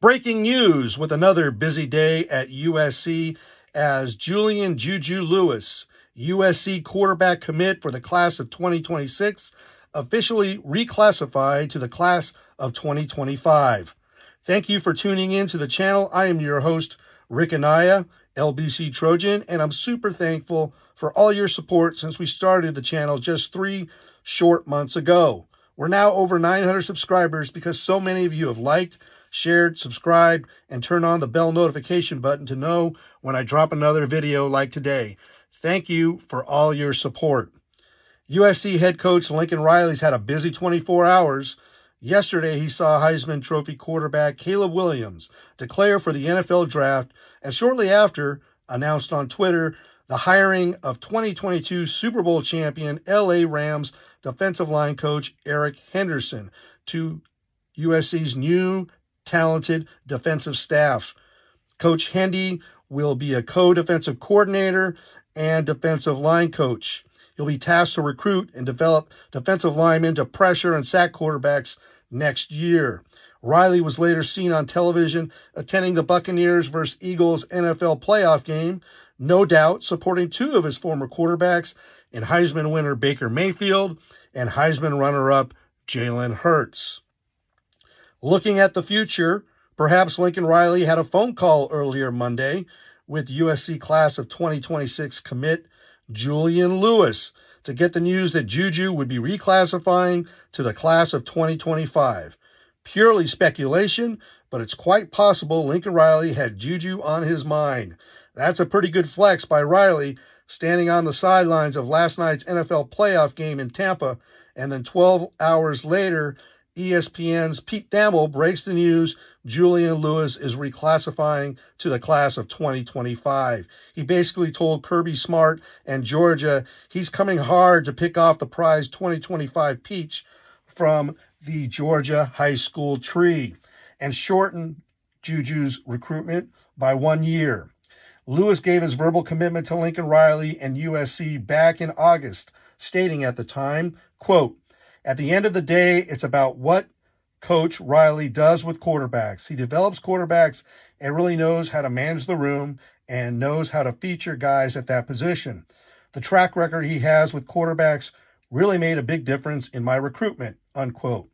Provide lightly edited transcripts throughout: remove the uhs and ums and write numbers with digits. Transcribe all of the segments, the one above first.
Breaking news with another busy day at USC as Julian "JuJu" Lewis, USC quarterback commit for the class of 2026, officially reclassified to the class of 2025. Thank you for tuning in to the channel. I am your host, Rick Anaya, LBC Trojan, and I'm super thankful for all your support since we started the channel just 3 short months ago. We're now over 900 subscribers because so many of you have liked, shared, subscribed, and turn on the bell notification button to know when I drop another video like today. Thank you for all your support. USC head coach Lincoln Riley's had a busy 24 hours. Yesterday, he saw Heisman Trophy quarterback Caleb Williams declare for the NFL draft, and shortly after, announced on Twitter the hiring of 2022 Super Bowl champion LA Rams defensive line coach Eric Henderson to USC's new talented defensive staff. Coach Hendy will be a co-defensive coordinator and defensive line coach. He'll be tasked to recruit and develop defensive linemen to pressure and sack quarterbacks next year. Riley was later seen on television attending the Buccaneers versus Eagles NFL playoff game, no doubt supporting 2 of his former quarterbacks in Heisman winner Baker Mayfield and Heisman runner-up Jalen Hurts. Looking at the future, perhaps Lincoln Riley had a phone call earlier Monday with USC class of 2026 commit Julian Lewis to get the news that JuJu would be reclassifying to the class of 2025. Purely speculation, but it's quite possible Lincoln Riley had JuJu on his mind. That's a pretty good flex by Riley, standing on the sidelines of last night's NFL playoff game in Tampa, and then 12 hours later, ESPN's Pete Thamel breaks the news Julian Lewis is reclassifying to the class of 2025. He basically told Kirby Smart and Georgia he's coming hard to pick off the prized 2025 peach from the Georgia high school tree and shorten JuJu's recruitment by 1 year. Lewis gave his verbal commitment to Lincoln Riley and USC back in August, stating at the time, quote, "At the end of the day, it's about what Coach Riley does with quarterbacks. He develops quarterbacks and really knows how to manage the room and knows how to feature guys at that position. The track record he has with quarterbacks really made a big difference in my recruitment," unquote.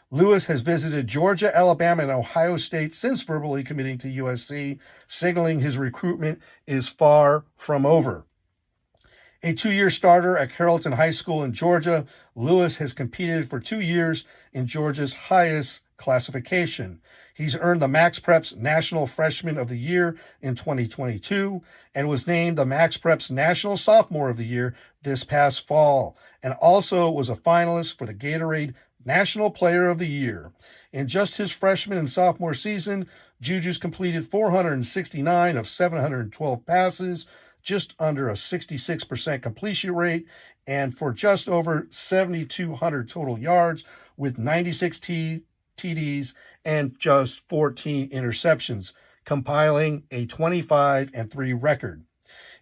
Lewis has visited Georgia, Alabama, and Ohio State since verbally committing to USC, signaling his recruitment is far from over. A 2-year starter at Carrollton High School in Georgia, Lewis has competed for 2 years in Georgia's highest classification. He's earned the Max Preps National Freshman of the Year in 2022 and was named the Max Preps National Sophomore of the Year this past fall, and also was a finalist for the Gatorade National Player of the Year. In just his freshman and sophomore season, JuJu's completed 469 of 712 passes, just under a 66% completion rate, and for just over 7,200 total yards with 96 TDs and just 14 interceptions, compiling a 25-3 record.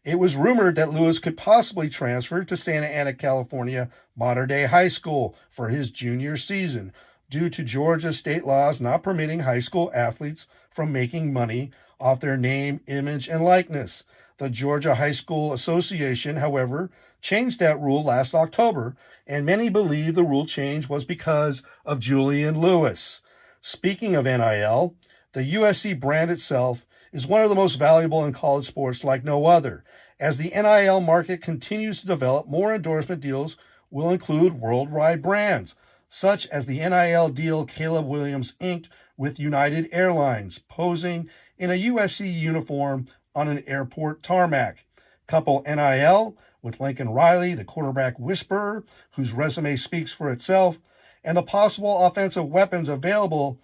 It was rumored that Lewis could possibly transfer to Santa Ana, California, modern-day high school for his junior season due to Georgia state laws not permitting high school athletes from making money off their name, image, and likeness. The Georgia High School Association, however, changed that rule last October, and many believe the rule change was because of Julian Lewis. Speaking of NIL, the USC brand itself is one of the most valuable in college sports like no other. As the NIL market continues to develop, more endorsement deals will include worldwide brands, such as the NIL deal Caleb Williams inked with United Airlines, posing in a USC uniform on an airport tarmac. Couple NIL with Lincoln Riley, the quarterback whisperer, whose resume speaks for itself, and the possible offensive weapons available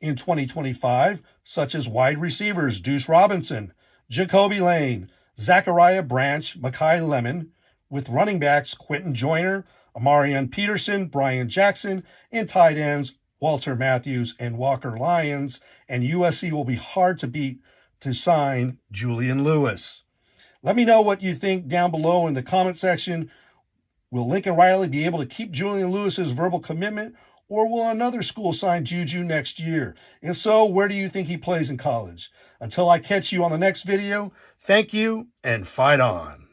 in 2025, such as wide receivers Deuce Robinson, Jacoby Lane, Zachariah Branch, Mekhi Lemon, with running backs Quentin Joyner, Amarian Peterson, Brian Jackson, and tight ends Walter Matthews and Walker Lyons, and USC will be hard to beat to sign Julian Lewis. Let me know what you think down below in the comment section. Will Lincoln Riley be able to keep Julian Lewis's verbal commitment, Or will another school sign JuJu next year? If so, where do you think he plays in college? Until I catch you on the next video, thank you and fight on.